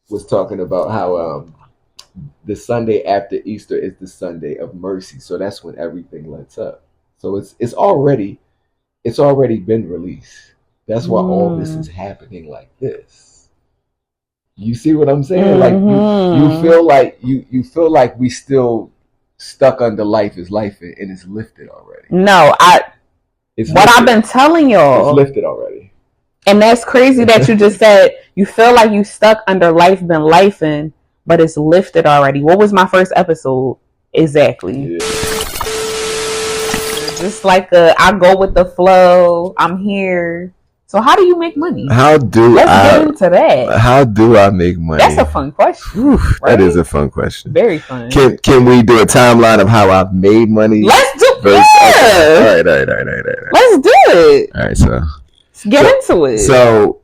was talking about how the Sunday after Easter is the Sunday of mercy. So that's when everything lets up. So it's already been released. That's why all this is happening like this. You see what I'm saying? Like you feel like you feel like we still stuck under life is life and it's lifted already. No, I've been telling y'all. It's lifted already. And that's crazy that you just said you feel like you stuck under life been lifing, but it's lifted already. What was my first episode? Exactly. Yeah. Just like I go with the flow. I'm here. So how do you make money? Let's get into that. How do I make money? That's a fun question. Whew, right? That is a fun question. Very fun. Can we do a timeline of how I've made money? Let's do it. Okay. All right. Let's do it. All right, so get into it. So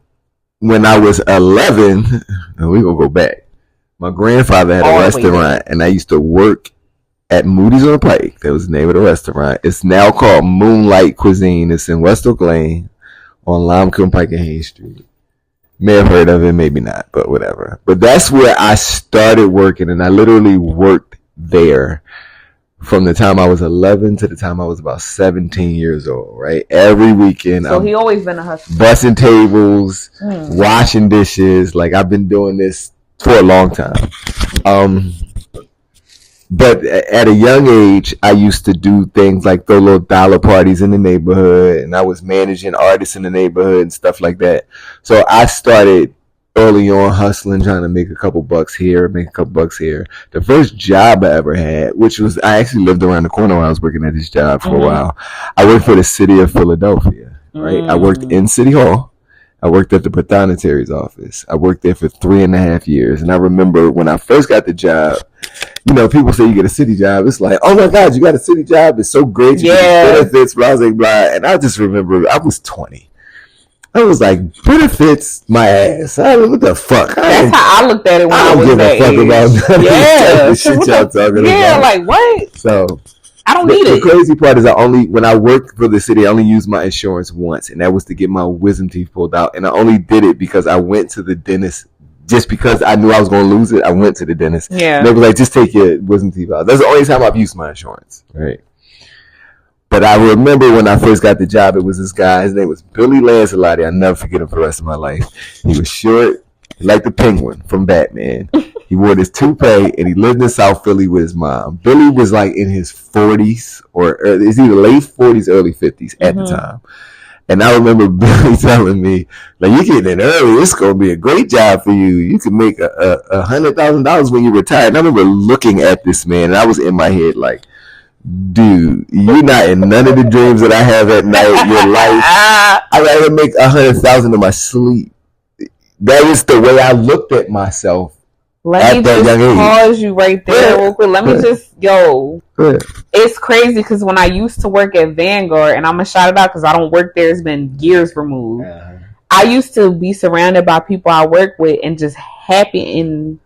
when I was 11, we gonna go back. My grandfather had a restaurant, and I used to work at Moody's on the Pike. That was the name of the restaurant. It's now called Moonlight Cuisine. It's in West Oak Lane on Limekiln Pike and Hayes Street. May have heard of it, maybe not, but whatever. But that's where I started working, and I literally worked there from the time I was 11 to the time I was about 17 years old, right? Every weekend. So he always been a hustler. Bussing tables, washing dishes. Like, I've been doing this for a long time. But at a young age, I used to do things like throw little dollar parties in the neighborhood, and I was managing artists in the neighborhood and stuff like that. So I started early on hustling, trying to make a couple bucks here, make a couple bucks here. The first job I ever had, which was, I actually lived around the corner when I was working at this job for a while. I worked for the city of Philadelphia, right? I worked in City Hall. I worked at the Pathonetary's office. I worked there for 3.5 years. And I remember when I first got the job, you know, people say you get a city job. It's like, oh my God, you got a city job. It's so great. You get benefits, blah, blah, blah. And I just remember I was 20. I was like, benefits my ass. What the fuck? That's how I looked at it when I was that age. I don't give a fuck about the shit y'all talking about. Yeah, like what? So I don't need it. The crazy part is when I worked for the city, I only used my insurance once, and that was to get my wisdom teeth pulled out. And I only did it because I went to the dentist just because I knew I was going to lose it. I went to the dentist. Yeah. And they were like, just take your wisdom teeth out. That's the only time I've used my insurance, right? But I remember when I first got the job, it was this guy. His name was Billy Lancelotti. I'll never forget him for the rest of my life. He was short, like the Penguin from Batman. He wore this toupee, and he lived in South Philly with his mom. Billy was like in his 40s, or it's either late 40s, early 50s at the time. And I remember Billy telling me, like, you getting in early, it's going to be a great job for you. You can make $100,000 when you retire. And I remember looking at this man, and I was in my head like, dude, you're not in none of the dreams that I have at night. Your life, I'd rather make $100,000 in my sleep. That is the way I looked at myself. Let me just pause you right there real quick. Let me just, it's crazy because when I used to work at Vanguard, and I'm going to shout it out because I don't work there, it's been years removed. I used to be surrounded by people I work with and just happy and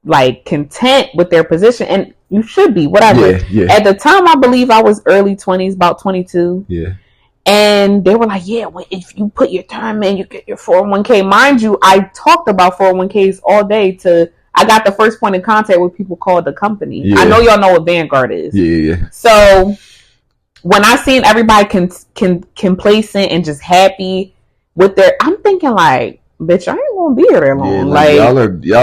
like content with their position. And you should be, whatever. Yeah. At the time, I believe I was early 20s, about 22. Yeah. And they were like, yeah, well, if you put your time in, you get your 401k. Mind you, I talked about 401ks all day I got the first point of contact with people called the company. Yeah. I know y'all know what Vanguard is. Yeah. So when I seen everybody complacent and just happy with I'm thinking like, bitch, I ain't gonna be here that long. Yeah, like,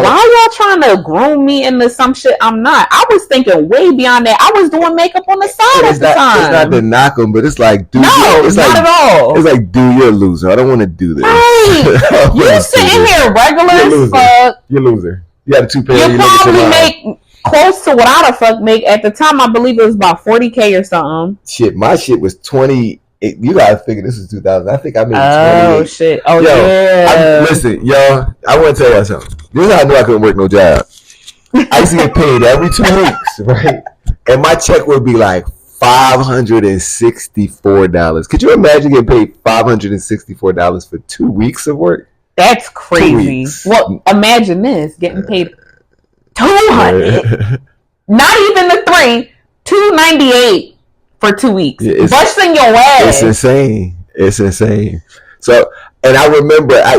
why y'all trying to groom me into some shit I'm not? I was thinking way beyond that. I was doing makeup on the side at the time. It's not to knock them, but it's like, dude, it's not at all. It's like, dude, you're a loser. I don't want to do this. Right. You sitting here regular as fuck. You're a loser. You got a toupee. You probably make close to what I the fuck make. At the time, I believe it was about 40K or something. Shit, my shit was 20. You gotta figure this is 2000. I think I made 28. Oh shit! Oh yeah. Listen, y'all. I want to tell you something. This is how I knew I couldn't work no job. I used to get paid every 2 weeks, right? And my check would be like $564. Could you imagine getting paid $564 for 2 weeks of work? That's crazy. Well, imagine this, getting paid $200, not even the $3, $298 for 2 weeks. Busting your ass. It's insane. So, And I remember, I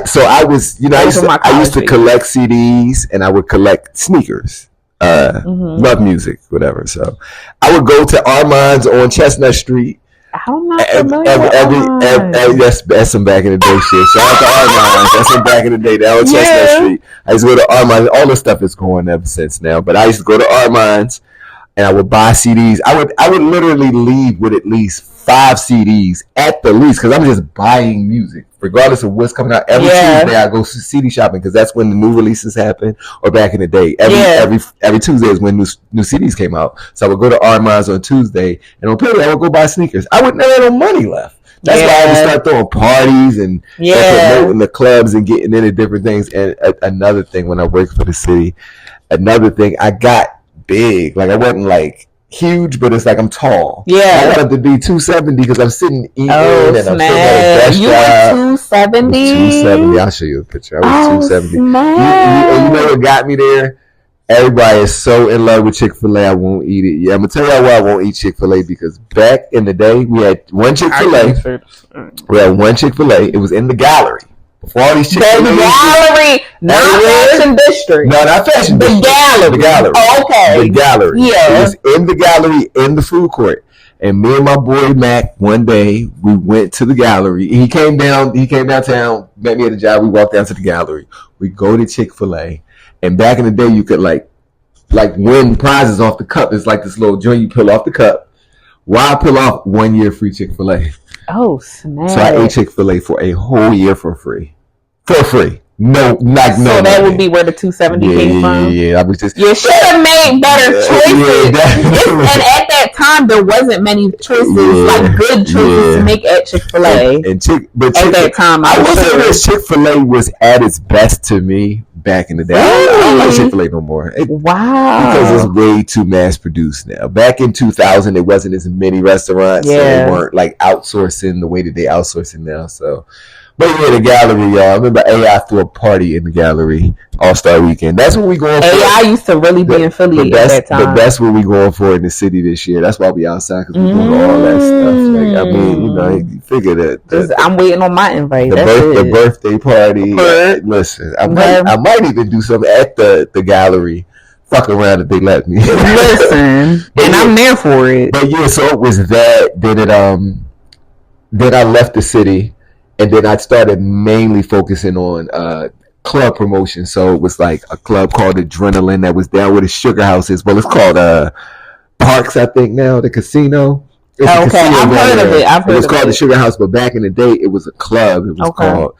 used to collect CDs and I would collect sneakers, love music, whatever. So I would go to Armand's on Chestnut Street. I'm not familiar with Armand's. That's some back in the day shit. Shout out to Armand's. That's some back in the day. That on Chestnut Street. I used to go to Armand's. All the stuff is going ever since now. But I used to go to Armand's and I would buy CDs. I would literally leave with at least 5 CDs at the least because I'm just buying music regardless of what's coming out. Every Tuesday I go CD shopping because that's when the new releases happen, or back in the day every Tuesday is when new CDs came out. So I would go to Armand's on Tuesday and on Phira I would go buy sneakers. I would never have no money left. That's why I would start throwing parties and promoting the clubs and getting into different things. And another thing, when I worked for the city, I got big. Like I wasn't like huge, but it's like I'm tall. Yeah, I wanted to be 270 because I'm sitting eating and I'm still got a desk job. You were 270? 270. I'll show you a picture. I was 270. You know what got me there? Everybody is so in love with Chick-fil-A, I won't eat it. Yeah, I'm gonna tell you why I won't eat Chick-fil-A, because back in the day we had one Chick-fil-A. It was in the gallery. Before all these Chick-fil-A. The gallery, not Fashion District. No, not Fashion District. The gallery. Oh, okay. The gallery. Yeah. It was in the gallery, in the food court. And me and my boy Mac, one day, we went to the gallery. He came downtown, met me at the job. We walked down to the gallery. We go to Chick-fil-A. And back in the day, you could like win prizes off the cup. It's like this little joint you peel off the cup. Why pull off 1 year free Chick-fil-A? Oh, snap. So I ate Chick-fil-A for a whole year for free. For free. No, not no. So that would be where the 270 came from? Yeah. I was just. You should have made better choices. And at that time, there wasn't many choices, like good choices to make at Chick-fil-A. But at that time, I will say this: Chick-fil-A was at its best to me back in the day. I don't like Chick-fil-A no more. Wow. Because it's way too mass produced now. Back in 2000, it wasn't as many restaurants. So they weren't like outsourcing the way that they outsourcing now. So. But yeah, the gallery, y'all. I remember AI threw a party in the gallery, All-Star Weekend. That's what we going for. AI used to really be in Philly at that time. That's what we going for in the city this year. That's why we outside, because we're doing all that stuff. Like, I mean, you figure that. I'm waiting on my invite. The birthday party. Listen, I might even do something at the gallery. Fuck around if they let me. Listen, and I'm there for it. But yeah, so it was that. Then I left the city. And then I started mainly focusing on club promotion. So it was like a club called Adrenaline that was down where the Sugar House is. Well, it's called Parks, I think now, the casino. Okay, I've heard of it. It was called the Sugar House, but back in the day, it was a club. It was called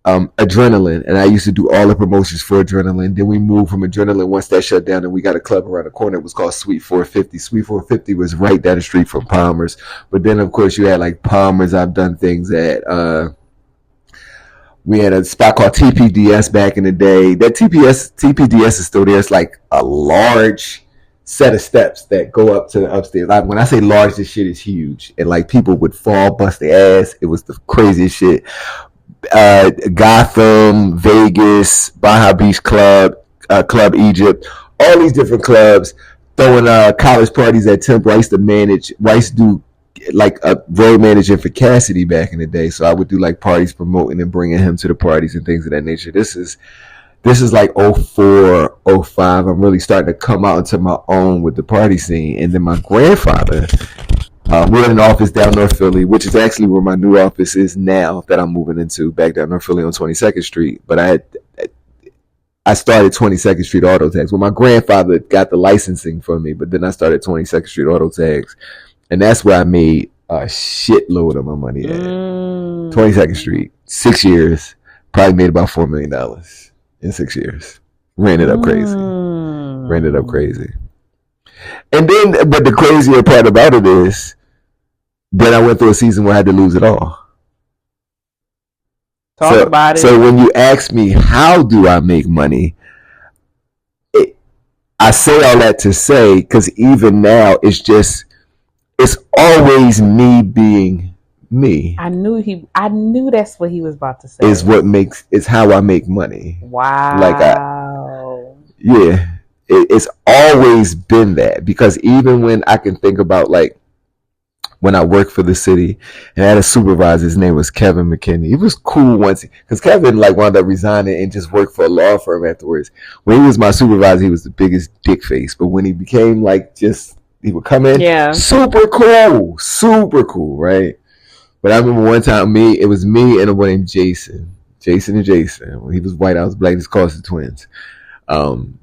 Adrenaline. And I used to do all the promotions for Adrenaline. Then we moved from Adrenaline once that shut down, and we got a club around the corner. It was called Sweet 450. Sweet 450 was right down the street from Palmer's. But then, of course, you had like Palmer's. I've done things at we had a spot called TPDS back in the day. That TPDS is still there. It's like a large set of steps that go up to the upstairs. Like, when I say large, this shit is huge. And like people would fall, bust their ass. It was the craziest shit. Gotham, Vegas, Baja Beach Club, Club Egypt, all these different clubs throwing college parties at Temple. I used to do like a road managing for Cassidy back in the day. So I would do like parties, promoting and bringing him to the parties and things of that nature. This is like 04, 05. I'm really starting to come out into my own with the party scene. And then my grandfather, we're in an office down North Philly, which is actually where my new office is now that I'm moving into, back down North Philly on 22nd Street. But I started 22nd Street Auto Tags. Well, my grandfather got the licensing for me, but then I started 22nd Street Auto Tags. And that's where I made a shitload of my money at. 22nd Street, 6 years, probably made about $4 million in 6 years. Ran it up crazy. And then, but the crazier part about it is, then I went through a season where I had to lose it all. Talk about it. So when you ask me, how do I make money? I say all that to say, because even now, it's always me being me. I knew that's what he was about to say. It's how I make money. Wow. It's always been that, because even when I can think about, like, when I worked for the city, and I had a supervisor. His name was Kevin McKinney. He was cool once, because Kevin like wound up resigning and just worked for a law firm afterwards. When he was my supervisor, he was the biggest dick face. But when he became like just, he would come in, super cool, right? But I remember one time, it was me and a boy named Jason. When he was white, I was black. He's called the twins.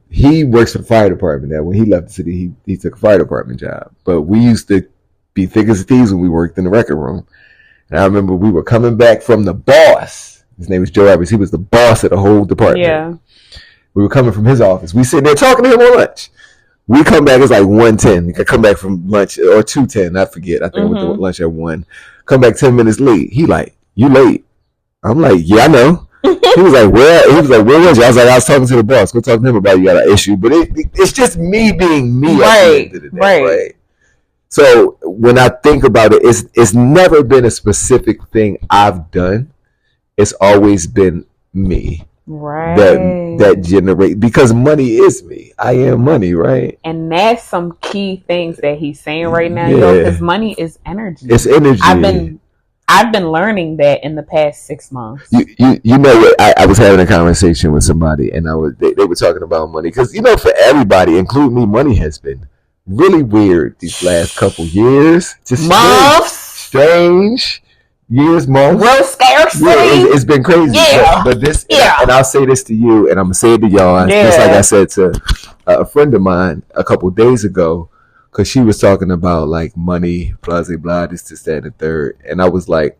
He works for the fire department now. When he left the city, he took a fire department job. But we used to be thick as thieves when we worked in the record room. And I remember we were coming back from the boss. His name was Joe Evans. He was the boss of the whole department. Yeah. We were coming from his office. We sitting there talking to him on lunch. We come back, it's like 1:10. We could come back from lunch, or 2:10, I forget. I think we went to lunch at 1. Come back 10 minutes late. He like, you late? I'm like, yeah, I know. He was like, where was you? I was like, I was talking to the boss. Go talk to him about you got an issue. But it's just me being me. Right. So when I think about it, it's never been a specific thing I've done. It's always been me. Right. That generate, because money is me. I am money, right? And that's some key things that he's saying right now, because money is energy. It's energy. I've been learning that in the past 6 months. You know what? I was having a conversation with somebody, and they were talking about money, because for everybody, including me, money has been really weird these last couple years. Just months, strange years, months, real scarcity. It's been crazy. But this, and I'll say this to you, and I'm gonna say it to y'all. Just like I said to a friend of mine a couple days ago. Because she was talking about like money, blah, blah, blah, this, that, and the third. And I was like,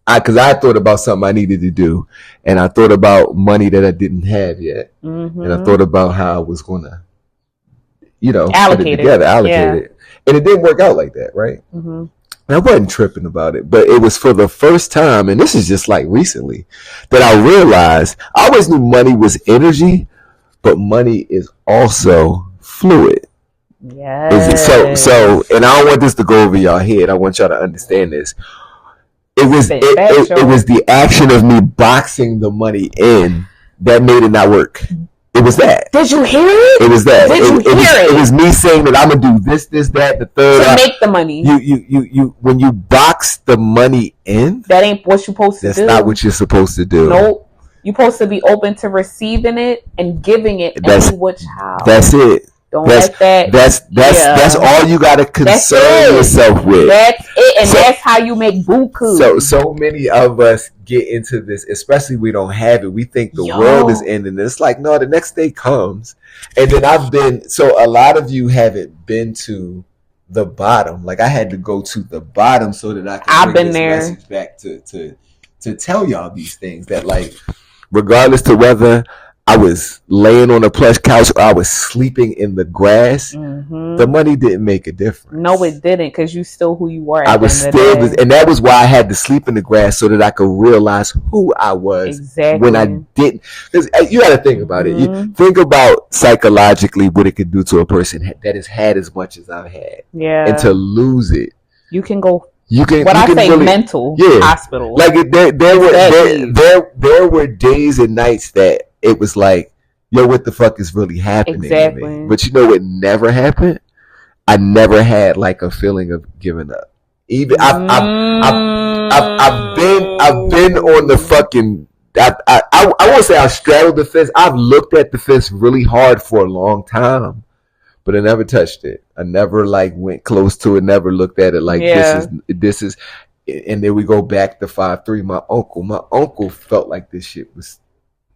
because I thought about something I needed to do. And I thought about money that I didn't have yet. Mm-hmm. And I thought about how I was going to, allocate it. And it didn't work out like that, right? Mm-hmm. And I wasn't tripping about it. But it was for the first time, and this is just like recently, that I realized I always knew money was energy, but money is also fluid. Yes. So, and I don't want this to go over y'all head. I want y'all to understand this. It was the action of me boxing the money in that made it not work. It was that. Did you hear it? It was that. It was me saying that I'm gonna do this, that, the third. To make the money. You when you box the money in, that ain't what you're supposed to do. That's not what you're supposed to do. Nope. You're supposed to be open to receiving it and giving it any which how. That's it. Don't let that. That's all you gotta concern yourself with. That's it, and that's how you make buku. So many of us get into this, especially we don't have it. We think the world is ending. It's like, no, the next day comes. And then a lot of you haven't been to the bottom. Like I had to go to the bottom so that I can bring this message back to tell y'all these things, that like, regardless to whether I was laying on a plush couch or I was sleeping in the grass, the money didn't make a difference. No, it didn't, because you still who you were. I was still, and that was why I had to sleep in the grass, so that I could realize who I was when I didn't. Because you got to think about it. You think about psychologically what it could do to a person that has had as much as I've had, and to lose it. You can go. Mental hospital. Like there were days and nights that it was like, yo, what the fuck is really happening to me? But you know what never happened? I never had like a feeling of giving up. Even I've been on the fucking. I won't say I straddled the fence. I've looked at the fence really hard for a long time, but I never touched it. I never like went close to it. Never looked at it like this is. And then we go back to 5'3". My uncle felt like this shit was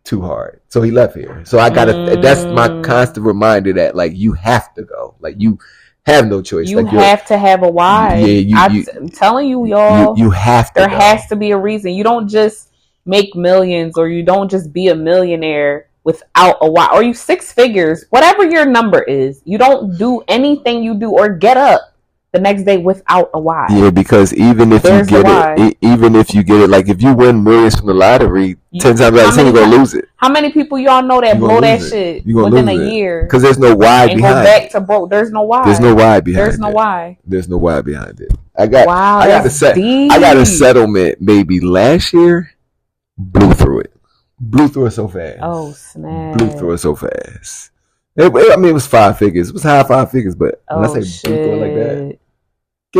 too hard, so he left here. So I gotta. That's my constant reminder that like you have to go. Like you have no choice. You like have to have a why. I'm telling you, y'all. You have to. There has to be a reason. You don't just make millions, or you don't just be a millionaire without a why. Or you 6 figures, whatever your number is. You don't do anything you do or get up the next day without a why. Yeah, because even if you get it, like if you win millions from the lottery, 10 times out of 10 you're gonna lose it. How many people y'all know that blow that shit within a year? Because there's no why behind it. And go back to broke. There's no why. There's no why behind it. There's no why. There's no why behind it. I got a settlement maybe last year. Blew through it so fast. Oh snap! Blew through it so fast. It was 5 figures. It was high 5 figures, but when I say blew through it like that,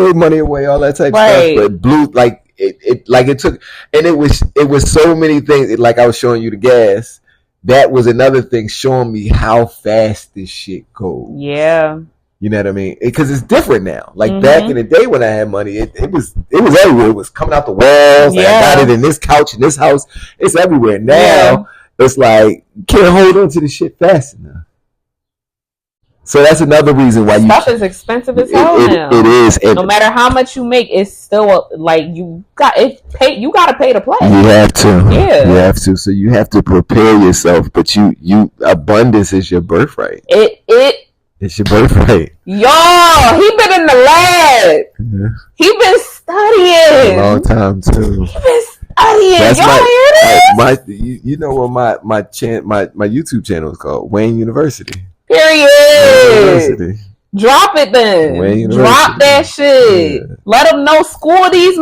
gave money away, all that type of stuff. But blew like it took, and it was so many things. Like I was showing you the gas. That was another thing showing me how fast this shit goes. Yeah. You know what I mean? Because it's different now. Like back in the day when I had money, it was everywhere. It was coming out the walls. Yeah. Like I got it in this couch in this house. It's everywhere. Now it's like you can't hold on to the shit fast enough. So that's another reason why stuff is expensive as hell now. It is. No matter how much you make, it's still like you got to pay to play. You have to. Yeah. You have to. So you have to prepare yourself. But you abundance is your birthright. It's your birthright. Yo, he been in the lab. Yeah. He been studying. A long time too. He been studying. That's y'all hear this? You know what my YouTube channel is called? Wayne University. Period. University. Drop it then. Drop that shit. Yeah. Let them know. School these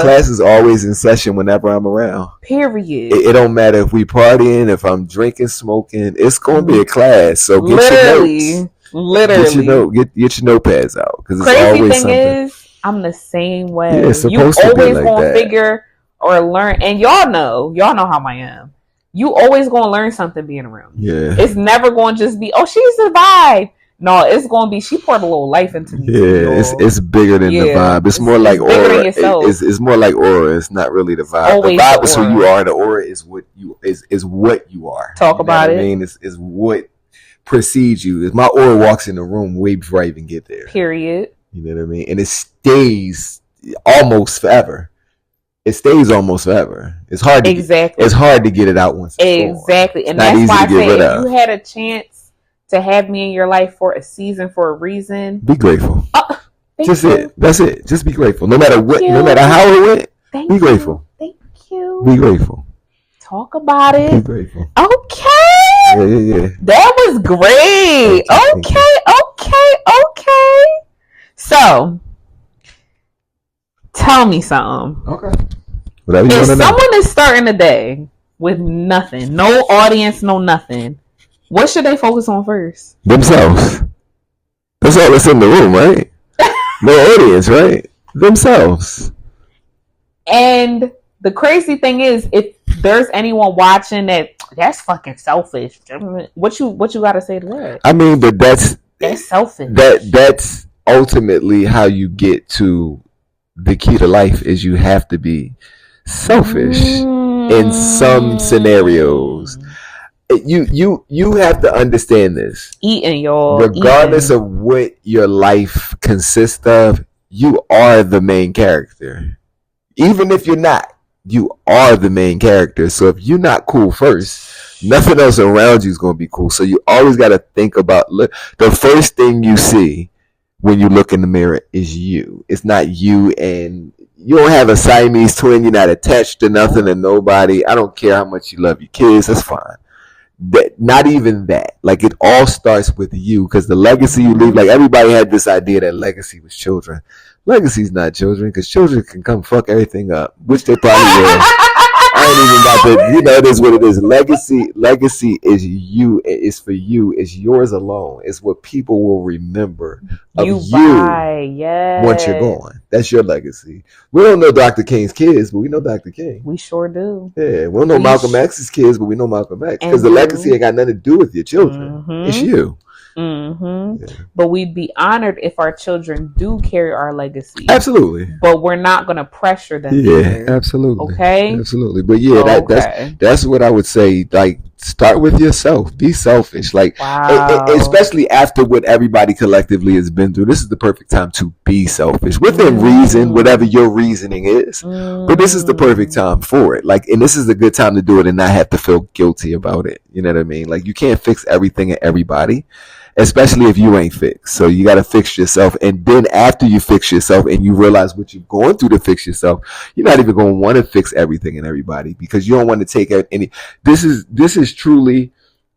classes always in session whenever I'm around. Period. It don't matter if we partying, if I'm drinking, smoking. It's going to be a class. So get your notes. Literally. Get your notepads out because it's crazy always thing something. Is, I'm the same way. Yeah, it's supposed to be like that. You always gonna figure or learn, and y'all know how I am. You always gonna learn something being around me. Yeah. It's never gonna just be, oh, she survived. No, it's gonna be, she poured a little life into me. Yeah, it's bigger than the vibe. It's more like aura. It's more like aura. It's not really the vibe. Always the vibe is who you are. The aura is what you are. Talk about it. I mean, is what precedes you. If my aura walks in the room way before I even get there. Period. You know what I mean? And it stays almost forever. It's hard to It's hard to get it out once. Exactly, and that's why I say if you had a chance to have me in your life for a season for a reason, be grateful. That's it. Just be grateful. No matter what, no matter how it went, be grateful. Thank you. Be grateful. Talk about it. Be grateful. Okay. Yeah. That was great. Okay. So, tell me something. Okay. If someone is starting a day with nothing, no audience, no nothing, what should they focus on first? Themselves. That's all that's in the room, right? No audience, right? Themselves. And the crazy thing is, if there's anyone watching that's fucking selfish, what you got to say to that? I mean, but that's selfish. That's ultimately how you get to the key to life is you have to be selfish in some scenarios. You have to understand this. Regardless of what your life consists of, you are the main character. Even if you're not, you are the main character. So if you're not cool first, nothing else around you is going to be cool. So you always got to think about the first thing you see when you look in the mirror is you. It's not you, and you don't have a Siamese twin. You're not attached to nothing and nobody. I don't care how much you love your kids. That's fine. Not even that. Like, it all starts with you, because the legacy you leave, like, everybody had this idea that legacy was children. Legacy's not children, because children can come fuck everything up, which they probably will. I ain't even got to, it is what it is. Legacy is you. It's for you. It's yours alone. It's what people will remember of you once you're gone. That's your legacy. We don't know Dr. King's kids, but we know Dr. King. We sure do. Yeah, we don't know Malcolm X's kids, but we know Malcolm X. Because the legacy ain't got nothing to do with your children. It's you. Yeah. But we'd be honored if our children do carry our legacy. Absolutely. But we're not going to pressure them. Yeah, either. Absolutely. Okay. Absolutely. But yeah, that's what I would say. Like, start with yourself. Be selfish. Like, especially after what everybody collectively has been through. This is the perfect time to be selfish within reason, whatever your reasoning is. But this is the perfect time for it. Like, and this is a good time to do it and not have to feel guilty about it. You know what I mean? Like, you can't fix everything and everybody, especially if you ain't fixed. So you got to fix yourself. And then after you fix yourself and you realize what you're going through to fix yourself, you're not even going to want to fix everything and everybody, because you don't want to take any. This is truly,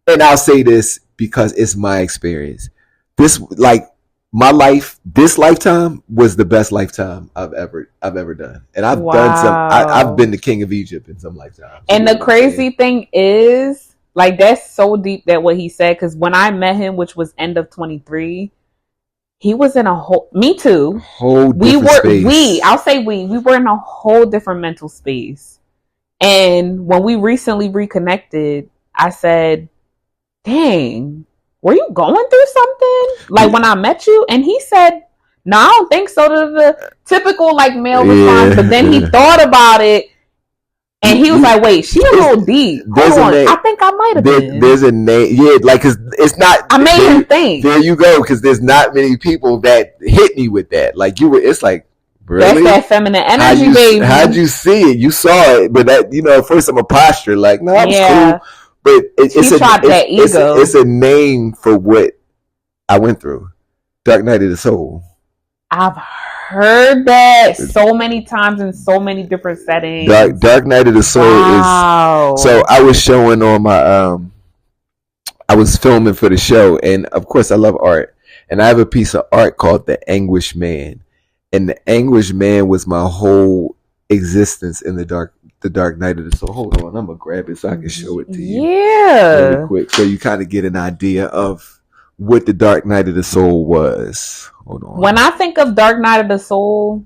and I'll say this because it's my experience. This, like, my life, this lifetime was the best lifetime I've ever done. And I've done some, I've been the king of Egypt in some lifetimes. And the crazy thing is, like, that's so deep that what he said, because when I met him, which was end of 23, he was in a whole. Me too. Whole different space. I'll say we were in a whole different mental space. And when we recently reconnected, I said, "Dang, were you going through something? Like when I met you?" And he said, "No, I don't think so." The typical like male response, but then he thought about it. And he was like, "Wait, she a little deep. Hold on. I think I might have been." There's a name, yeah, like cause it's not. I made him think. There you go, because there's not many people that hit me with that. Like you were, it's like, really? That's that feminine energy, baby. How'd you see it? You saw it, but that at first I'm a posture like, no, I'm cool. But it's a name for what I went through. Dark Night of the Soul. I've heard that so many times in so many different settings. Dark Night of the Soul is. So I was showing on my I was filming for the show, and of course I love art, and I have a piece of art called The Anguished Man, and the Anguished Man was my whole existence in the Dark Night of the Soul. Hold on, I'm gonna grab it so I can show it to you. Yeah, really quick, so you kind of get an idea of what the Dark Night of the Soul was. Hold on. When I think of Dark Night of the Soul,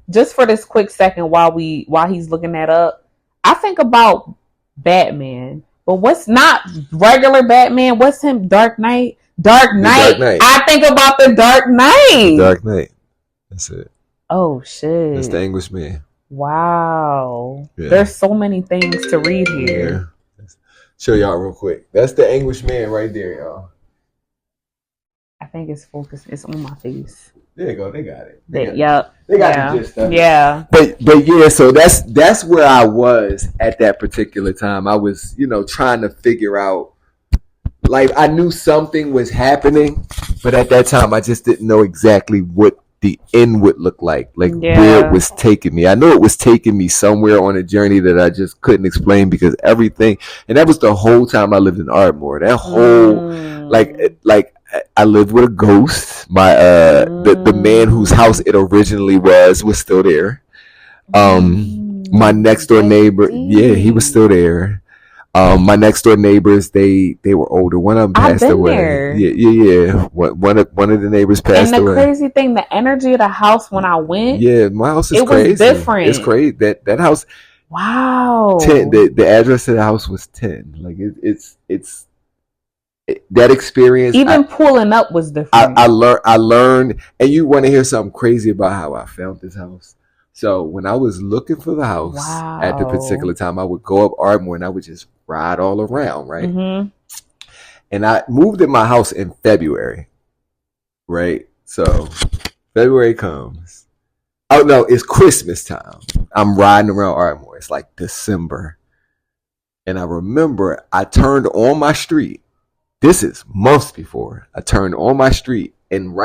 just for this quick second while he's looking that up, I think about Batman. But what's not regular Batman? What's him? Dark Knight? Dark Knight. I think about the Dark Knight. Dark Knight. That's it. Oh shit. That's the Anguished Man. Wow. Yeah. There's so many things to read here. Yeah. Show y'all real quick. That's the Anguished Man right there, y'all. I think it's focused. It's on my face. There you go. They got it. They got the gist of it. Yeah. But yeah, so that's where I was at that particular time. I was, trying to figure out, like, I knew something was happening, but at that time I just didn't know exactly what the end would look like where it was taking me. I know it was taking me somewhere on a journey that I just couldn't explain, because everything, and that was the whole time I lived in Ardmore. That whole like I lived with a ghost. My the man whose house it originally was still there. My next door neighbor, he was still there. My next door neighbors, they were older. One of them passed away. There. Yeah. One of the neighbors passed away. And the crazy thing, the energy of the house when I went, my house is crazy. It was different. It's crazy. That house. Wow. 10. The address of the house was 10. Like it's that experience. Even pulling up was different. I learned, and you want to hear something crazy about how I found this house? So when I was looking for the house at the particular time, I would go up Ardmore and I would just ride all around, right? Mm-hmm. And I moved in my house in February, right? So February comes. Oh no, it's Christmas time. I'm riding around Ardmore. It's like December. And I remember I turned on my street. This is months before. I turned on my street, and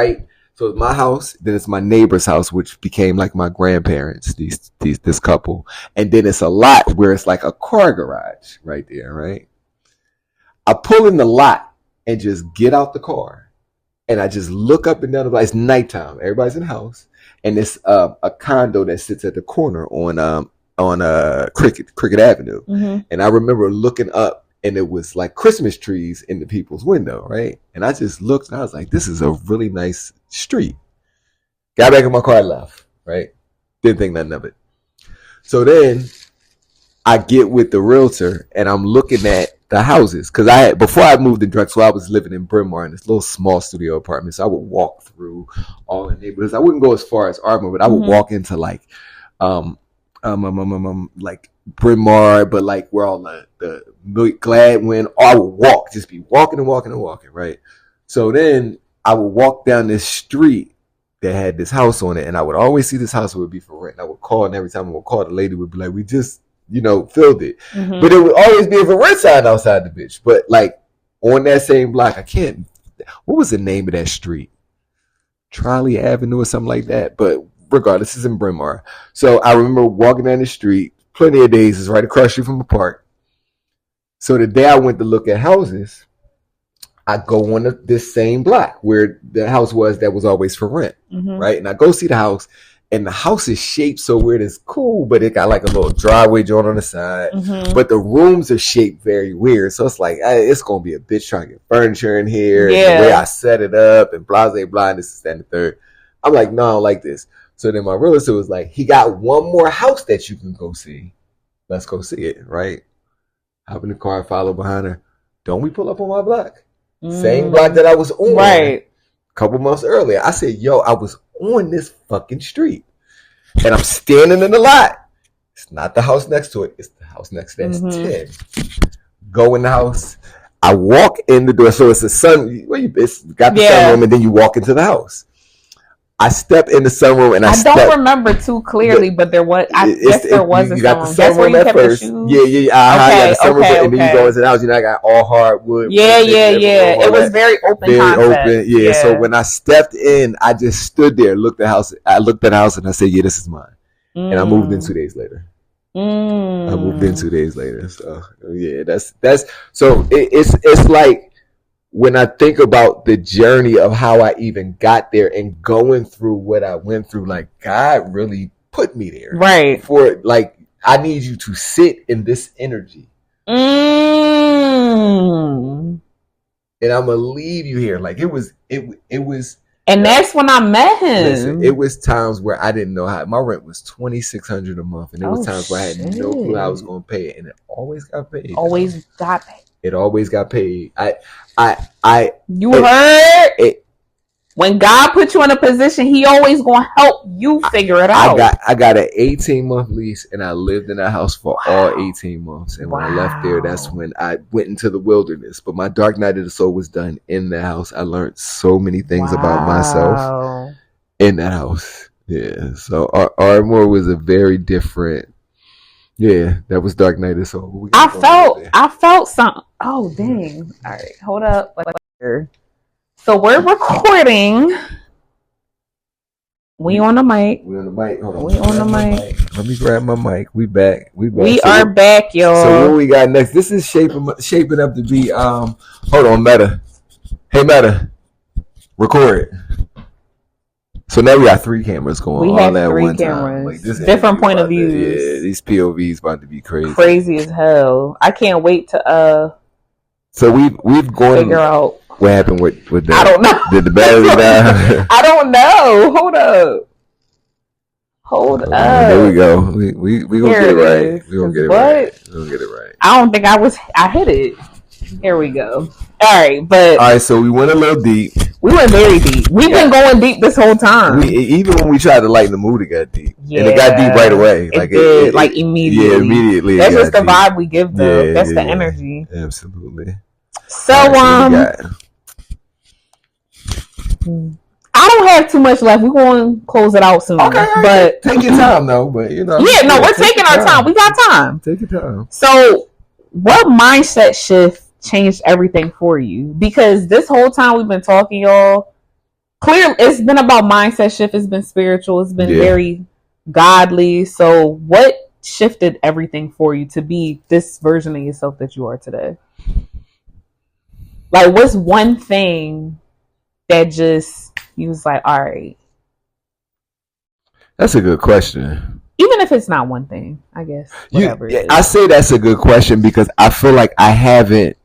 so it's my house, then it's my neighbor's house, which became like my grandparents, this couple. And then it's a lot where it's like a car garage right there, right? I pull in the lot and just get out the car. And I just look up and down the block. It's nighttime. Everybody's in the house. And it's a condo that sits at the corner on Cricket Avenue. Mm-hmm. And I remember looking up, and it was like Christmas trees in the people's window, right? And I just looked and I was like, this is a really nice street. Got back in my car, left, right? Didn't think nothing of it. So then I get with the realtor and I'm looking at the houses. Because before I moved in Drexel, I was living in Bryn Mawr in this little small studio apartment. So I would walk through all the neighborhoods. I wouldn't go as far as Ardmore, but I would walk into like Bryn Mawr, but like where all the Gladwin, I would walk, just be walking and walking and walking, right? So then I would walk down this street that had this house on it, and I would always see this house would be for rent. I would call, and every time I would call, the lady would be like, we just, filled it. Mm-hmm. But it would always be a for rent sign outside the bitch. But like on that same block, what was the name of that street? Trolley Avenue or something like that. But regardless, it's in Bryn Mawr. So I remember walking down the street, plenty of days, it's right across the street from the park. So the day I went to look at houses, I go on this same block where the house was that was always for rent, mm-hmm. right? And I go see the house, And the house is shaped so weird. It's cool, but it got like a little driveway joint on the side. But the rooms are shaped very weird. So it's like, it's going to be a bitch trying to get furniture in here. Yeah. And the way I set it up and blah, blah, blah, and this is that and the third. I'm like, no, I don't like this. So then my realtor was like, he got one more house that you can go see. Let's go see it, right? Hop in the car, follow behind her. Don't we pull up on my block? Same block that I was on. Right. A couple months earlier. I said, yo, I was on this fucking street. And I'm standing in the lot. It's not the house next to it. It's the house next to it. It's 10. Go in the house. I walk in the door. So it's a sun. It's got the sunroom, and then you walk into the house. I step in the sunroom, and I don't remember too clearly, but there was. I guess there was a sunroom. That's where you kept your shoes. Yeah. I got the sunroom, and then you go into the house. I got all hardwood. Yeah. It was very open. Very open. Yeah. So when I stepped in, I just stood there, looked at the house. I looked at the house, and I said, "Yeah, this is mine." And I moved in 2 days later. I moved in 2 days later. So yeah, that's so it's like. When I think about the journey of how I even got there and going through what I went through, like God really put me there. Right. For like, I need you to sit in this energy. And I'm going to leave you here. Like it was. And that's when I met him. Listen, it was times where I didn't know how. My rent was $2,600 a month. And there was times where I had no clue how I was going to pay it. And it always got paid. It always got paid. You heard it. When God put you in a position, He always gonna help you figure it out. I got an 18-month lease, and I lived in that house for all 18 months. And when I left there, that's when I went into the wilderness. But my dark night of the soul was done in the house. I learned so many things about myself in that house. Yeah. So Ardmore was a very different. Yeah, that was Dark Night of the Soul. I felt something. Oh dang! All right, hold up. So we're recording. We on the mic. We on the mic. Hold on. We on the mic. Let me grab my mic. We back. We are back, y'all. So what we got next? This is shaping up to be. Hold on, Meta. Hey, Meta. Record. So now we got 3 cameras going on at one time. Like, different point of views. Yeah, these POVs about to be crazy. Crazy as hell. I can't wait to So we've gone figure out what happened with that. I don't know. Did the battery die? I don't know. Hold up. There we go. We gonna get it right. We gonna get it right. We gonna get it right. I don't think I hit it. Here we go. All right, so we went a little deep. We went very deep. We've been going deep this whole time. Even when we tried to lighten the mood, it got deep. Yeah, and it got deep right away. It immediately. Yeah, immediately. That's just the vibe we give them. Yeah, that's the energy. Absolutely. So I don't have too much left. We're going to close it out soon. Okay, but take your time though. But we're taking our time. We got time. Take your time. So, what mindset shift changed everything for you? Because this whole time we've been talking, y'all, clearly it's been about mindset shift. It's been spiritual. It's been very godly. So what shifted everything for you to be this version of yourself that you are today? Like, what's one thing that just, you was like, all right. That's a good question. Even if it's not one thing, I guess. Whatever it is. I say that's a good question because I feel like I haven't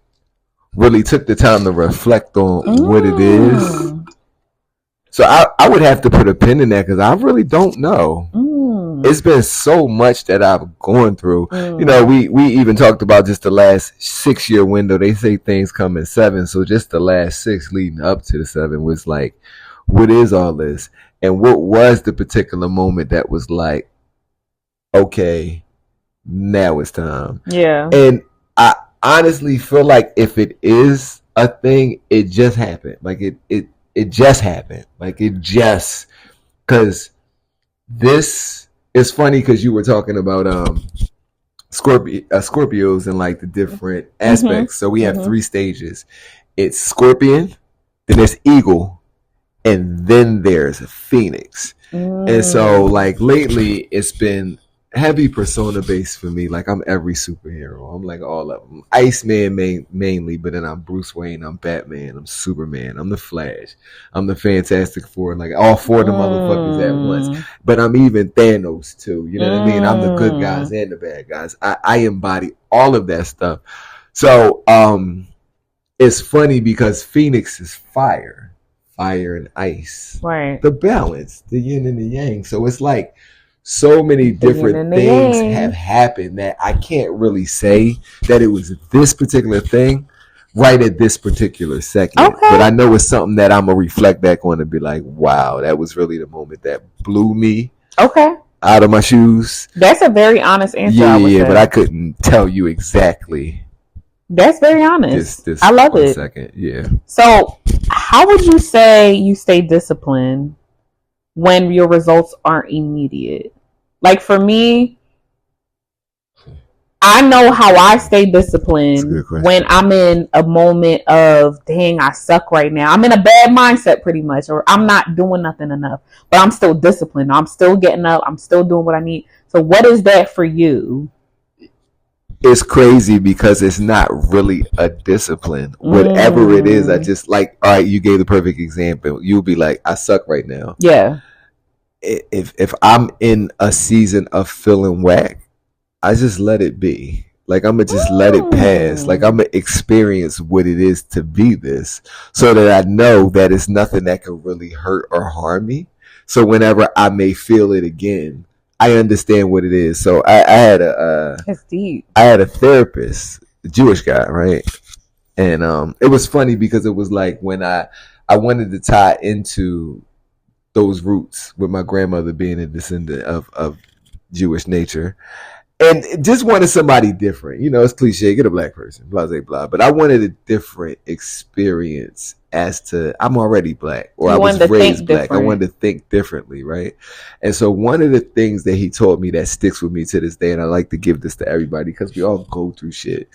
really took the time to reflect on what it is. So I would have to put a pin in that because I really don't know. It's been so much that I've gone through. You know, we even talked about just the last 6-year window. They say things come in 7. So just the last 6 leading up to the 7 was like, what is all this? And what was the particular moment that was like, okay, now it's time. Yeah. And I honestly feel like if it is a thing, it just happened. Like it just happened. Like it just, because this is funny because you were talking about Scorpios and like the different aspects. So we have 3 stages. It's Scorpion, then there's Eagle, and then there's Phoenix. And so like lately it's been heavy persona based for me. Like I'm every superhero. I'm like all of them. Iceman mainly, but then I'm Bruce Wayne. I'm Batman. I'm Superman. I'm the Flash. I'm the Fantastic Four. Like all four of the motherfuckers at once. But I'm even Thanos too. You know what I mean? I'm the good guys and the bad guys. I embody all of that stuff. So it's funny because Phoenix is fire and ice. Right. The balance, the yin and the yang. So it's like so many different things have happened that I can't really say that it was this particular thing right at this particular second. Okay. But I know it's something that I'm going to reflect back on and be like, wow, that was really the moment that blew me out of my shoes. That's a very honest answer. Yeah, but I couldn't tell you exactly. That's very honest. I love it. Second. Yeah. So how would you say you stay disciplined when your results aren't immediate? Like for me, I know how I stay disciplined when I'm in a moment of, dang, I suck right now. I'm in a bad mindset pretty much, or I'm not doing nothing enough, but I'm still disciplined. I'm still getting up. I'm still doing what I need. So what is that for you? It's crazy because it's not really a discipline. Whatever it is, I just like, all right, you gave the perfect example. You'll be like, I suck right now. Yeah. If I'm in a season of feeling whack, I just let it be. Like I'm gonna just let it pass. Like I'm gonna experience what it is to be this, so that I know that it's nothing that can really hurt or harm me. So whenever I may feel it again, I understand what it is. So I had that's deep. I had a therapist, a Jewish guy, right? And it was funny because it was like when I wanted to tie into those roots with my grandmother being a descendant of Jewish nature, and just wanted somebody different. You know, it's cliche, get a black person, blah blah blah. But I wanted a different experience as to I'm already black, or I was raised black. I wanted to think differently, right? And so one of the things that he taught me that sticks with me to this day, and I like to give this to everybody because we all go through shit.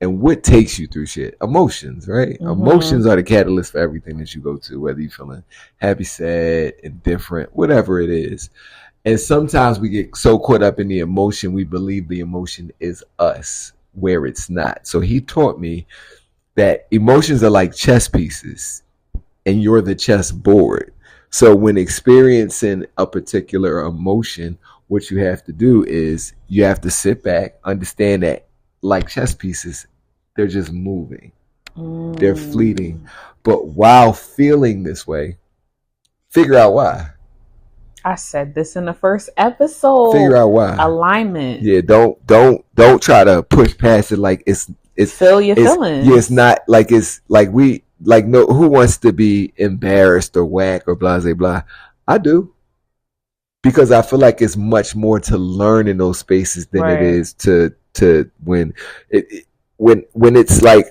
And what takes you through shit? Emotions, right? Mm-hmm. Emotions are the catalyst for everything that you go to, whether you're feeling happy, sad, indifferent, whatever it is. And sometimes we get so caught up in the emotion, we believe the emotion is us, where it's not. So he taught me that emotions are like chess pieces, and you're the chess board. So when experiencing a particular emotion, what you have to do is you have to sit back, understand that like chess pieces, they're just moving. They're fleeting. But while feeling this way, figure out why. I said this in the first episode. Figure out why. Alignment. Yeah, don't try to push past it like it's feel your feelings. Yeah, it's not like it's like no, who wants to be embarrassed or whack or blah blah blah? I do. Because I feel like it's much more to learn in those spaces than it is to when it's like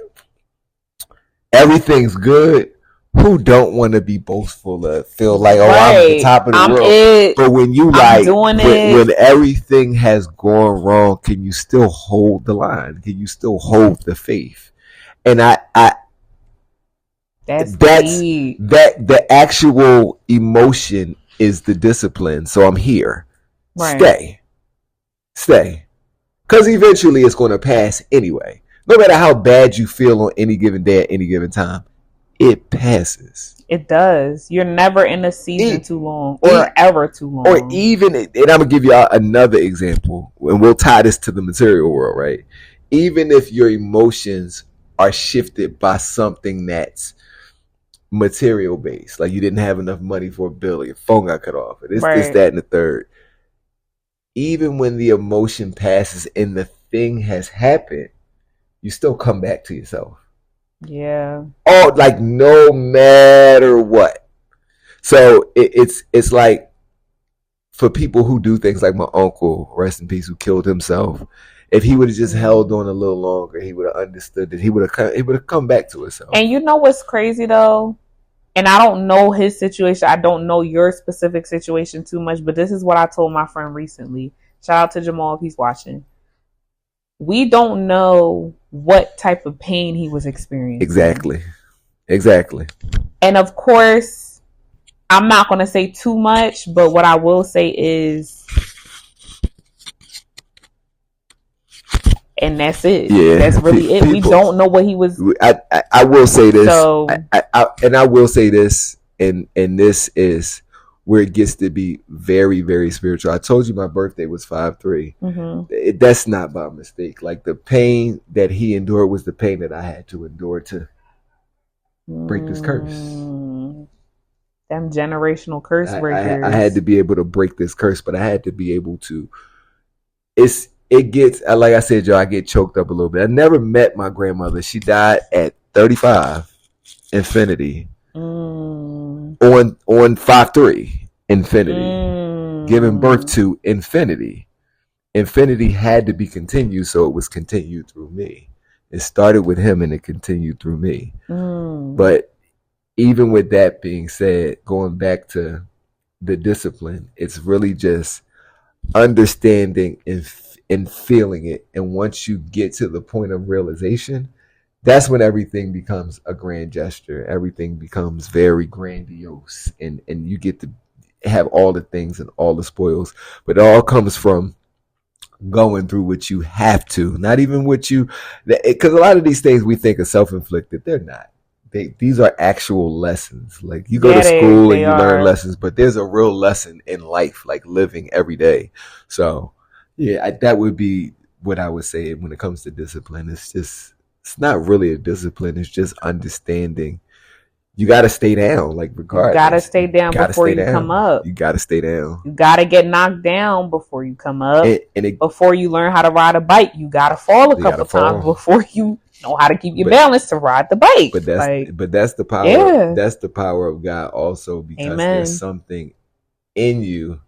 everything's good. Who don't want to be boastful or feel like, oh, I'm the top of the world? But when you when everything has gone wrong, can you still hold the line? Can you still hold the faith? And that's the actual emotion is the discipline. So I'm here. Right. Stay. Because eventually it's going to pass anyway. No matter how bad you feel on any given day at any given time, it passes. It does. You're never in a season too long or ever too long. Or even, and I'm going to give you another example, and we'll tie this to the material world, right? Even if your emotions are shifted by something that's material based, like you didn't have enough money for a bill, your phone got cut off, this, that, and the third. Even when the emotion passes and the thing has happened, you still come back to yourself. Yeah. Oh, like no matter what. So it's like for people who do things like my uncle, rest in peace, who killed himself. If he would have just held on a little longer, he would have understood that he would have come back to himself. And you know what's crazy though? And I don't know his situation. I don't know your specific situation too much, but this is what I told my friend recently. Shout out to Jamal if he's watching. We don't know what type of pain he was experiencing. Exactly. And of course, I'm not going to say too much, but what I will say is And that's it. Yeah, that's really it. We don't know what he was. I will say this. So, I will say this, and this is where it gets to be very, very spiritual. I told you my birthday was 5/3. Mm-hmm. That's not by mistake. Like the pain that he endured was the pain that I had to endure to break this curse. Them generational curse breakers. I had to be able to break this curse, but I had to be able to. It gets, like I said, Joe, I get choked up a little bit. I never met my grandmother. She died at 35, infinity. On 5/3, infinity. Giving birth to infinity. Infinity had to be continued, so it was continued through me. It started with him and it continued through me. But even with that being said, going back to the discipline, it's really just understanding and feeling it. And once you get to the point of realization, that's when everything becomes a grand gesture. Everything becomes very grandiose, and you get to have all the things and all the spoils. But it all comes from going through what you have to, not even what you, because a lot of these things we think are self-inflicted. They're not. These are actual lessons. Like you go to school and you learn lessons, but there's a real lesson in life, like living every day. So yeah, that would be what I would say when it comes to discipline. It's not really a discipline. It's just understanding. You got to stay down, like regardless. You got to stay down before you come up. You got to stay down. You got to get knocked down before you come up. Before you learn how to ride a bike, you got to fall a couple times before you know how to keep your balance to ride the bike. But that's the power. Yeah. That's the power of God also, because there's something in you.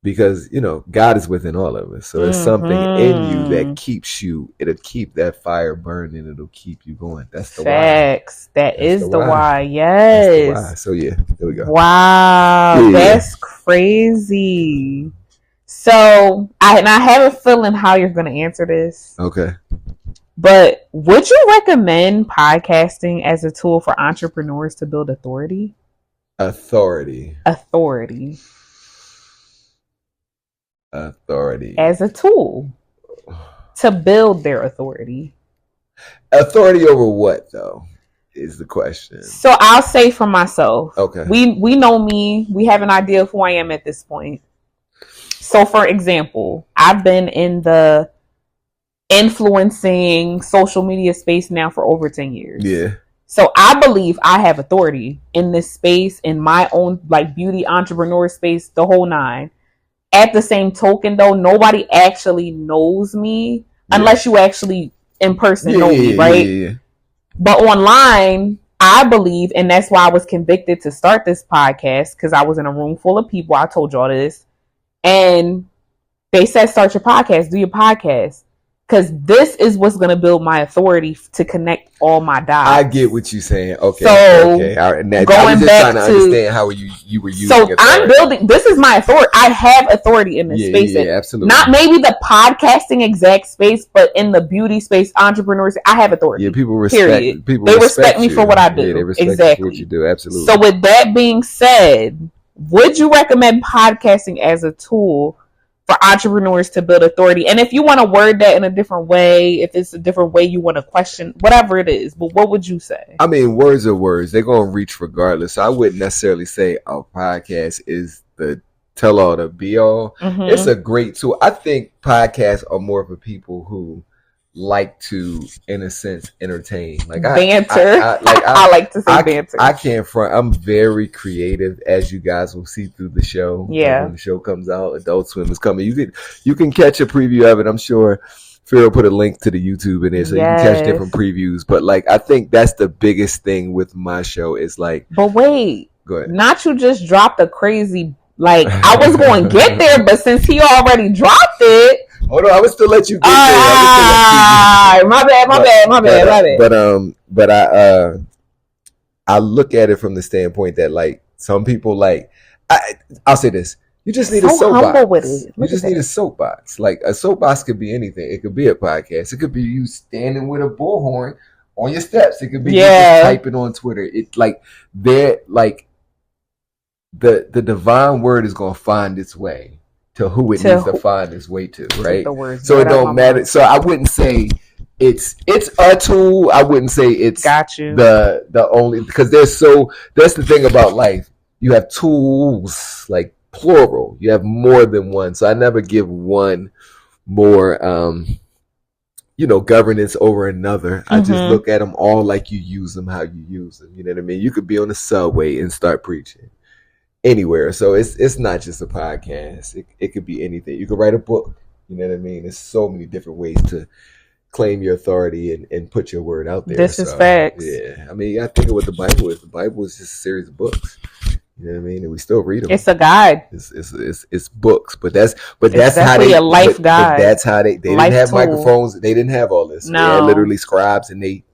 Because, God is within all of us. So there's something in you that keeps you, it'll keep that fire burning. It'll keep you going. That's the Facts. why. That is the why. Yes. That's the why. So yeah, there we go. Wow. Yeah. That's crazy. So I have a feeling how you're going to answer this. Okay. But would you recommend podcasting as a tool for entrepreneurs to build authority? Authority. As a tool to build their authority. Authority over what, though, is the question. So I'll say for myself. Okay. We know me. We have an idea of who I am at this point. So, for example, I've been in the influencing social media space now for over 10 years. Yeah. So I believe I have authority in this space, in my own beauty entrepreneur space, the whole nine. At the same token, though, nobody actually knows me unless you actually in person know me, right? Yeah. But online, I believe, and that's why I was convicted to start this podcast, because I was in a room full of people. I told y'all this. And they said, start your podcast, do your podcast. Because this is what's going to build my authority to connect all my dots. I get what you're saying. Okay. So, okay. I was going just back trying to understand how you were using So, authority. I'm building, this is my authority. I have authority in this space. Yeah, absolutely. Not maybe the podcasting exact space, but in the beauty space, entrepreneurs, I have authority. Yeah, people respect They respect me for what I do. Yeah, they respect exactly what you do. Absolutely. So, with that being said, would you recommend podcasting as a tool for entrepreneurs to build authority? And if you want to word that in a different way, if it's a different way you want to question, whatever it is, but what would you say? I mean, words are words. They're going to reach regardless. So I wouldn't necessarily say a podcast is the tell all, the be all. Mm-hmm. It's a great tool. I think podcasts are more for people who like to, in a sense, entertain. Like banter. I like to say banter. I can't front. I'm very creative, as you guys will see through the show. Yeah. When the show comes out, Adult Swim is coming. You can catch a preview of it. I'm sure Phira put a link to the YouTube in there, so you can catch different previews. But I think that's the biggest thing with my show is But wait. Go ahead. Not you just dropped a crazy. I was going to get there, but since he already dropped it. Hold on, I would still let you get there. My bad. But I look at it from the standpoint that some people I'll say this: you just need a soapbox. With it. You just need a soapbox. A soapbox could be anything. It could be a podcast. It could be you standing with a bullhorn on your steps. It could be you just typing on Twitter. The divine word is gonna find its way to who it needs to find its way to, right? So it don't matter. So I wouldn't say it's a tool. I wouldn't say it's the only, because that's the thing about life. You have tools, like plural. You have more than one. So I never give one more governance over another. I just look at them all like you use them how you use them. You know what I mean? You could be on the subway and start preaching anywhere. So it's not just a podcast. It could be anything. You could write a book. You know what I mean? There's so many different ways to claim your authority and put your word out there. This is facts. Yeah. I mean, you gotta think of what the Bible is. The Bible is just a series of books. You know what I mean? And we still read them. It's a guide. It's books, but that's how a life guide. But that's how they didn't have microphones. They didn't have all this. No. They had literally scribes, and they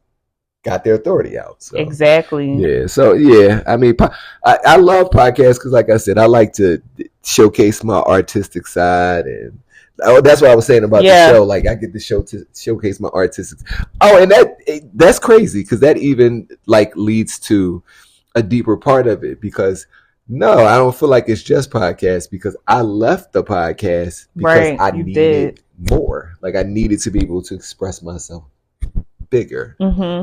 got their authority out. So. Exactly. Yeah. So yeah, I mean, I love podcasts because, like I said, I like to showcase my artistic side, and that's what I was saying about the show. Like, I get the show to showcase my artistic. Oh, and that's crazy, because that even like leads to a deeper part of it, because no, I don't feel like it's just podcasts, because I left the podcast because I needed more. Like, I needed to be able to express myself bigger,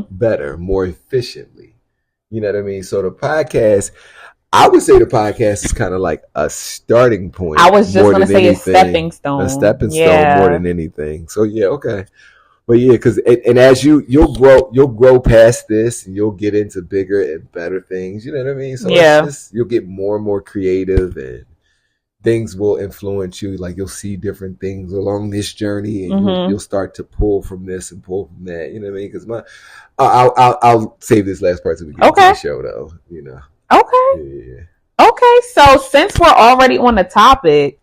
better, more efficiently. You know what I mean? So the podcast, I would say the podcast is kind of like a starting point. I was just going to say a stepping stone. A stepping stone more than anything. So yeah, okay. But yeah, because and as you'll grow past this, and you'll get into bigger and better things. You know what I mean? So you'll get more and more creative, and things will influence you. Like, you'll see different things along this journey, and you'll start to pull from this and pull from that. You know what I mean? Because I'll save this last part till we get to the show, though. You know. Okay. Yeah. Okay. So since we're already on the topic,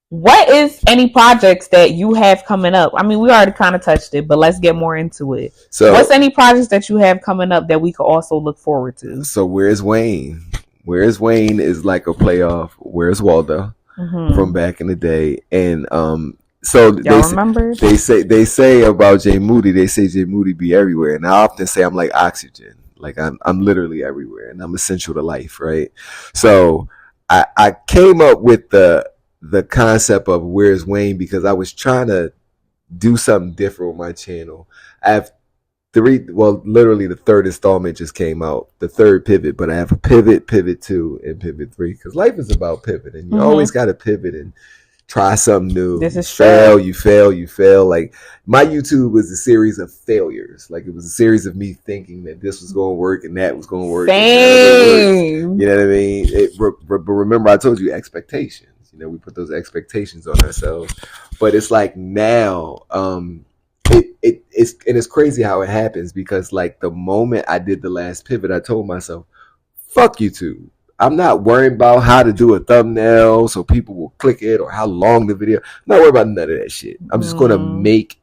what is any projects that you have coming up? I mean, we already kind of touched it, but let's get more into it. So, what's any projects that you have coming up that we could also look forward to? So, Where's Wayne? Where's Wayne is like a playoff. Where's Waldo from back in the day, and so they say about Jay Moody. They say Jay Moody be everywhere, and I often say I'm like oxygen. Like, I'm literally everywhere, and I'm essential to life, right? So I came up with the concept of Where's Wayne because I was trying to do something different with my channel. I have literally the third installment just came out, the third pivot, but I have a pivot 2, and pivot 3, because life is about pivoting. You always got to pivot and try something new. This is you fail. Like, my YouTube was a series of failures. Like, it was a series of me thinking that this was going to work and that was going to work. Same. You know what I mean? But remember, I told you expectations. You know, we put those expectations on ourselves. But it's like now, it's crazy how it happens, because like the moment I did the last pivot, I told myself, fuck YouTube. I'm not worrying about how to do a thumbnail so people will click it, or how long the video. I'm not worried about none of that shit. I'm just going to make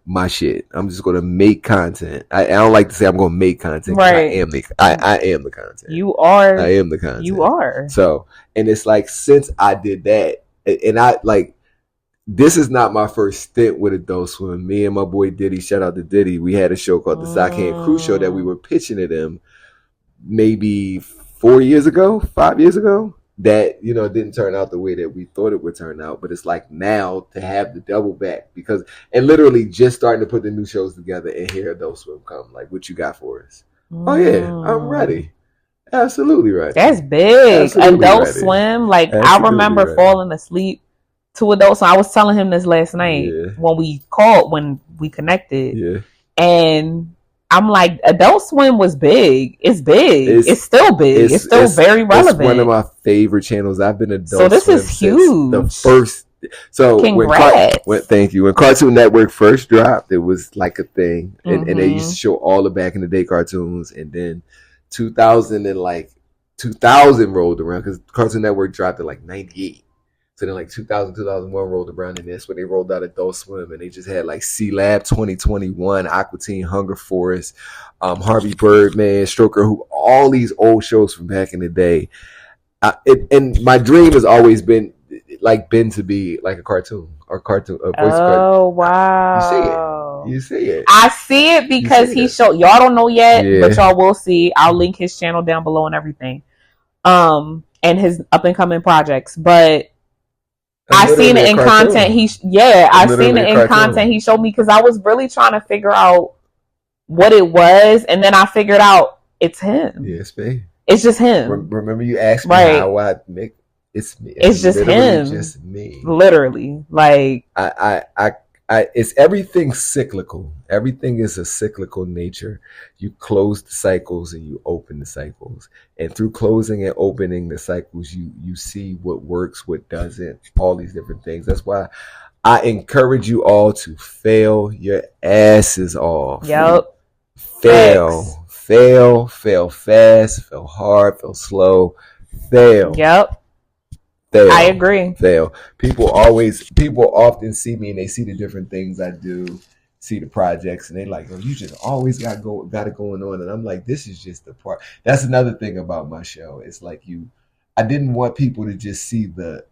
my shit. I'm just going to make content. I don't like to say I'm going to make content. Right. I am the content. You are. I am the content. You are. So, and it's like, since I did that, and I like, this is not my first stint with Adult Swim. Me and my boy Diddy, shout out to Diddy, we had a show called the Sockhand Crew Show that we were pitching to them maybe 5 years ago, that, you know, didn't turn out the way that we thought it would turn out. But it's like, now to have the double back, because, and literally just starting to put the new shows together, and here Adult Swim come, like, what you got for us? Oh yeah, I'm ready. Absolutely ready. That's big. Adult Swim, like, I remember falling asleep to Adult Swim. I was telling him this last night when we connected. Yeah. And I'm like, Adult Swim was big. It's big. It's still big. It's still very relevant. It's one of my favorite channels. I've been Adult So this Swim is huge. The first. So congrats. Thank you. When Cartoon Network first dropped, it was like a thing, and they used to show all the back in the day cartoons. And then 2000 rolled around, because Cartoon Network dropped in like 98. So then like 2000, 2001 rolled around, and that's when they rolled out Adult Swim, and they just had like C-Lab 2021, Aqua Teen, Hunger Force, Harvey Birdman, Stroker, who all these old shows from back in the day. And my dream has always been to be like a cartoon or cartoon. Oh, wow. You see it. I see it because he showed, y'all don't know yet, but y'all will see. I'll link his channel down below and everything. And his up and coming projects. But I seen it in content. I seen it in content he showed me because I was really trying to figure out what it was, and then I figured out it's him. Yeah, it's me. It's just him. Remember you asked me how I make it's me. It's just him. Just me. Literally, like it's everything cyclical. Everything is a cyclical nature. You close the cycles and you open the cycles, and through closing and opening the cycles, you see what works, what doesn't, all these different things. That's why I encourage you all to fail your asses off. Yep. Fail fast, fail hard, fail slow, fail. Yep. Fail. I agree. Fail. People often see me and they see the different things I do, see the projects, and they like, oh, you just always got it going on. And I'm like, this is just the part. That's another thing about my show. It's like I didn't want people to just see the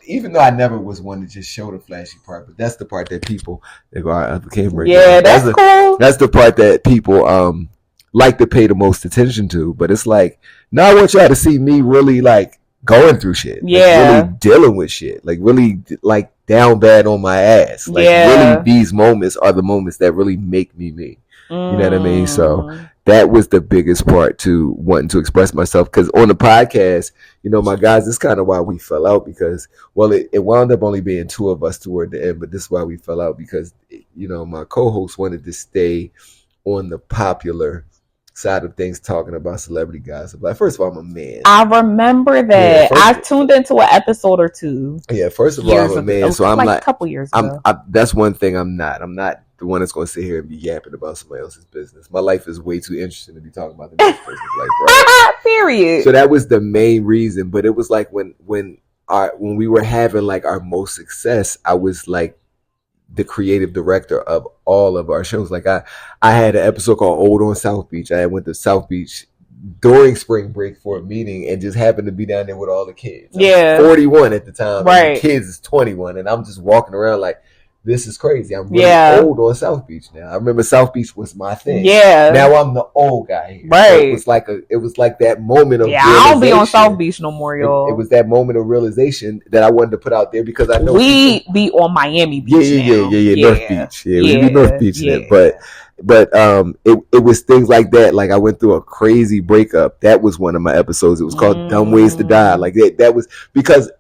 even though I never was one to just show the flashy part, but that's the part that people they go out of the camera. Yeah, that's cool. That's the part that people like to pay the most attention to. But it's like, now I want y'all to see me really like going through shit. Yeah. Like really dealing with shit. Like really like down bad on my ass. Like really these moments are the moments that really make me me. You know what I mean? So that was the biggest part to wanting to express myself. Because on the podcast, my guys, this is kind of why we fell out because, well, it wound up only being two of us toward the end, but this is why we fell out because, my co-host wanted to stay on the popular side of things, talking about celebrity gossip. Like, first of all, I'm a man. I remember that. I tuned into an episode or two. Yeah, first of all, I'm a man, so I'm like a couple years ago. That's one thing I'm not. I'm not the one that's going to sit here and be yapping about somebody else's business. My life is way too interesting to be talking about the next person's life, right? Period. So that was the main reason. But it was like when we were having like our most success, I was like the creative director of all of our shows. Like I had an episode called Old on South Beach. I went to South Beach during spring break for a meeting and just happened to be down there with all the kids. Yeah. 41 at the time. Right. And the kids is 21 and I'm just walking around like, this is crazy. I'm really old on South Beach now. I remember South Beach was my thing. Yeah. Now I'm the old guy here. Right. So it was like that moment of realization. I don't be on South Beach no more, y'all. It was that moment of realization that I wanted to put out there because I know we be on Miami Beach. Yeah. North Beach. Yeah, we be North Beach in it. But it was things like that. Like I went through a crazy breakup. That was one of my episodes. It was called Dumb Ways to Die. Like that was because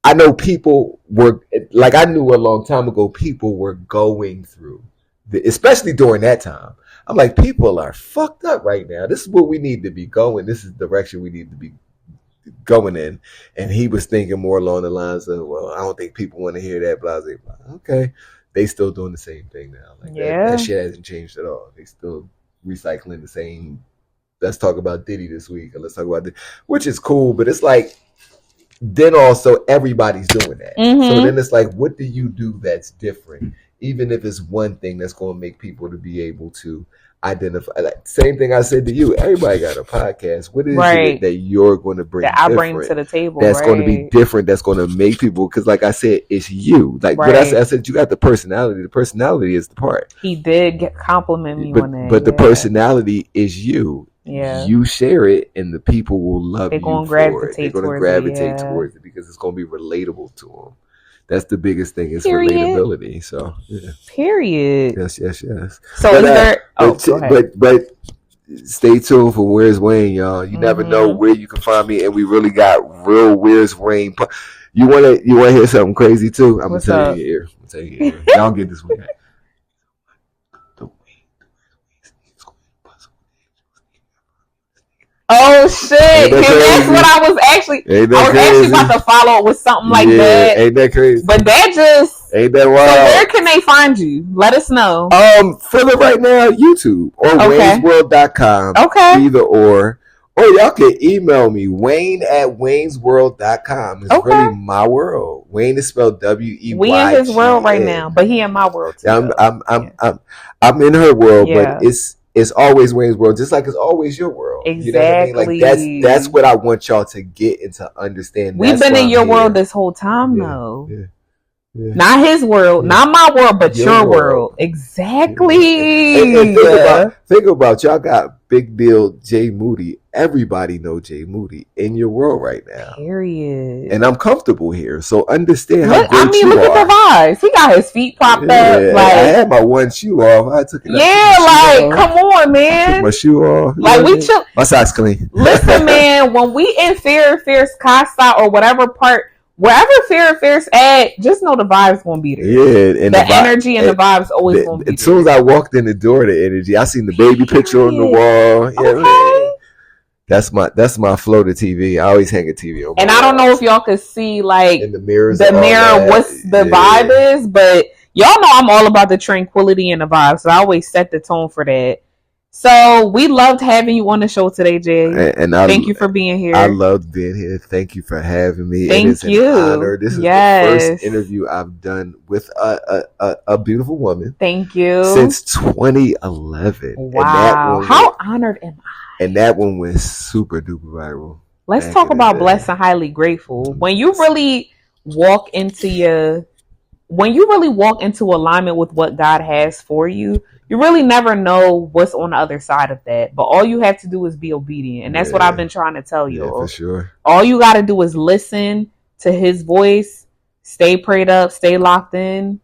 I know people were like, I knew a long time ago, people were going through, especially during that time. I'm like, people are fucked up right now. This is what we need to be going. This is the direction we need to be going in. And he was thinking more along the lines of, well, I don't think people want to hear that, blah, blah, blah. Okay. They still doing the same thing now. Like that shit hasn't changed at all. They still recycling the same. Let's talk about Diddy this week. Or let's talk about which is cool, but it's like, then also everybody's doing that. So then it's like, what do you do that's different? Even if it's one thing that's going to make people to be able to identify. Like, same thing I said to you. Everybody got a podcast. What is it that you're going to bring? That I bring to the table. That's going to be different. That's going to make people. Because, like I said, it's you. Like, but I said you got the personality. The personality is the part. He did compliment me on that. But the personality is you. Yeah, you share it, and the people will love you for it. They're going to gravitate towards it because it's going to be relatable to them. That's the biggest thing is relatability. So, yeah. Period. Yes. So, but stay tuned for Where's Wayne, y'all. You never know where you can find me, and we really got real Where's Wayne. You want to hear something crazy too? I'm gonna tell you here. Y'all get this one. Oh shit! That's what I was actually. Actually about to follow up with something like that. Ain't that crazy? But that just ain't that wild. So where can they find you? Let us know. For the right now, YouTube or waynesworld.com. Okay. Either or y'all can email me wayne@waynesworld.com. It's really my world. Wayne is spelled W-E-Y. We in his world right now, but he in my world too. I'm in her world, but it's always Wayne's world, just like it's always your world. Exactly. You know what I mean? Like that's what I want y'all to get and to understand. We've been in your world this whole time, though. Yeah. Not his world, not my world, but your world. Exactly. And think about y'all got Big Deal Jay Moody everybody know Jay Moody in your world right now. Period. And I'm comfortable here, so understand how great look at the vibes. He got his feet propped up. Like, I had my one shoe off. I took it. Come on, man. Took my shoe off. Like, we chill. My socks clean. Listen, man. When we in Phierce, Casa, or whatever part, wherever Phierce at, just know the vibes gonna be there. Yeah, and the energy and the vibes always gonna be there. As soon as I walked in the door, the energy. I seen the baby picture on the wall. Yeah, okay. That's my flow to TV. I always hang a TV on. And I don't know if y'all could see like in the mirrors, what's the vibe is, but y'all know I'm all about the tranquility and the vibe, so I always set the tone for that. So we loved having you on the show today, Jay. And thank you for being here. I loved being here. Thank you for having me. Thank you. An honor. This is the first interview I've done with a beautiful woman. Thank you. Since 2011. Wow. How honored am I? And that one went super duper viral. Let's talk about blessed and highly grateful. When you really walk into alignment with what God has for you, you really never know what's on the other side of that. But all you have to do is be obedient. And that's what I've been trying to tell you. Yeah, for sure. All you got to do is listen to his voice, stay prayed up, stay locked in,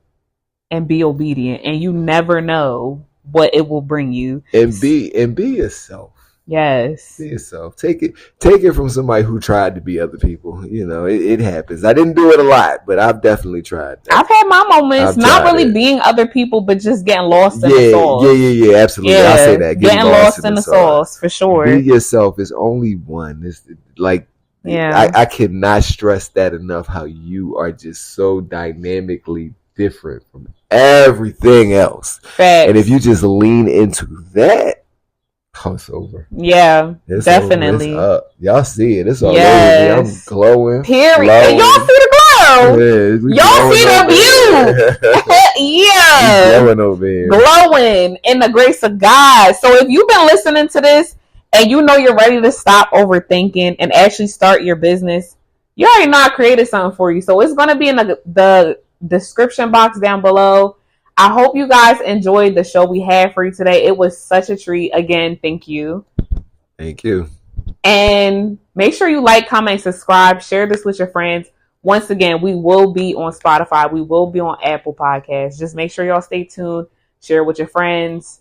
and be obedient. And you never know what it will bring you. And be yourself. Yes. Be yourself. Take it from somebody who tried to be other people. You know, it happens. I didn't do it a lot, but I've definitely tried that. I've had my moments, not really being other people, but just getting lost in the sauce. Yeah, absolutely. Yeah, I'll say that. Getting lost in the sauce, for sure. Be yourself is only one. It's like, I cannot stress that enough, how you are just so dynamically different from everything else. Facts. And if you just lean into that, it's over. Yeah, it's definitely. It's up. Y'all see it. It's all over me. I'm glowing. Period. Glowing. Y'all see the glow. Yeah, y'all see the view. Yeah. Glowing over here. Glowing in the grace of God. So if you've been listening to this and you know you're ready to stop overthinking and actually start your business, you already know I created something for you. So it's going to be in the description box down below. I hope you guys enjoyed the show we had for you today. It was such a treat. Again, thank you. Thank you. And make sure you like, comment, subscribe. Share this with your friends. Once again, we will be on Spotify. We will be on Apple Podcasts. Just make sure y'all stay tuned. Share with your friends.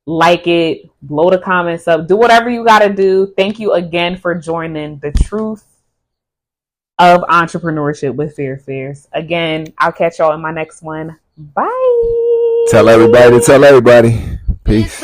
Like it. Blow the comments up. Do whatever you got to do. Thank you again for joining the truth of entrepreneurship with Phierce. Again, I'll catch y'all in my next one. Bye. Tell everybody. Peace.